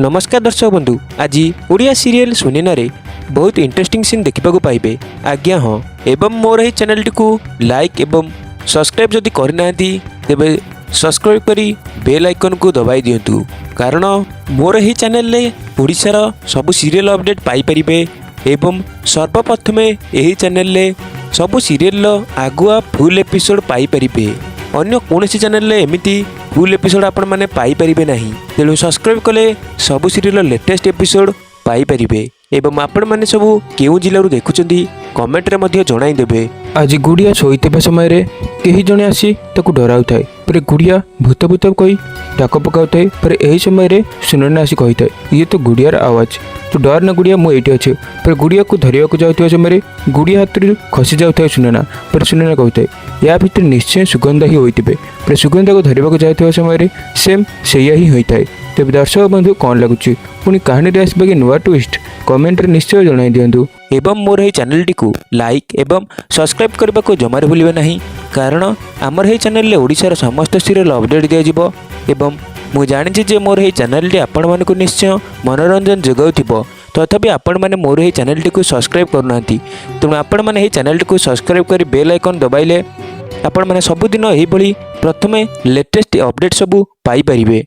नमस्कार दर्शक बंधु, आज ओडिया सीरियल सुनैना रे बहुत इंटरेस्टिंग सीन देखा पाइबे। आज्ञा हाँ, एवं मोर ही चैनल टी को लाइक एवं सब्सक्राइब जदि करना तेबे सब्सक्राइब करी बेल आइकन को दबाई दिंतु, कारण मोर ही चैनल रे ओडिशार सबु सीरियल अपडेट पाई परिबे एवं सर्वप्रथमे यही चैनल रे सबु सीरियल आगुआ फुल एपिसोड पाई परिबे। अन्य कौनसी चैनल रे एमिति फुल एपिसोड आपण माने पाई परिबे नहीं। तेणु सब्सक्राइब कले सबु सीरियल लेटेस्ट एपिसोड पाई परिबे एवं आपण माने सबु केउ जिल्ला देखुचंदी कमेंट रे मध्य जणाई देबे। आज गुड़िया शोइथिबा समय रे केही जणे आसी ताकू डराउथाय, पर गुड़िया भूत भूत कही डाक पकाउथाय। पर एही समय रे सुनैना आसी कहिथाय, ये तो गुड़ियार आवाज, तू डर ना गुड़िया, मु एठी अछि। पर गुड़िया को धरिया को जाउथिबा समय रे गुड़िया हाथ खसी जाउथाय सुनैना। पर सुनैना कहिथाय, या भितर निश्चय सुगंधा ही होइतिबे। पर सुगंधा को धरिया को जाउथिबा समय रे सेम सेया ही होइथाय। तेबे दर्शक बंधु कौन लगुची पुणी कहानी रे आसबा कि नुआ ट्विस्ट कमेंट रे निश्चय जणाई दियंतु। एवं मोर ही चैनल टी को लाइक एवं सब्सक्राइब करने को जमार भूलिबे नहीं, कारण आमर ही चैनल रे ओडिशार समस्त सीरियल अपडेट दिया जिवो। एवं मु जानि जे मोर ही चैनल टी आपण माने को निश्चय मनोरंजन जगाउथिबो, तथापि आपण माने मोर ही चैनल टी को सब्सक्राइब करनांती। तेणु आपण माने ही चैनल टी को सब्सक्राइब करी बेल आइकन दबाइले आपण माने सबुदिन एही भली प्रथमे लेटेस्ट अपडेट सबु पाई परिबे।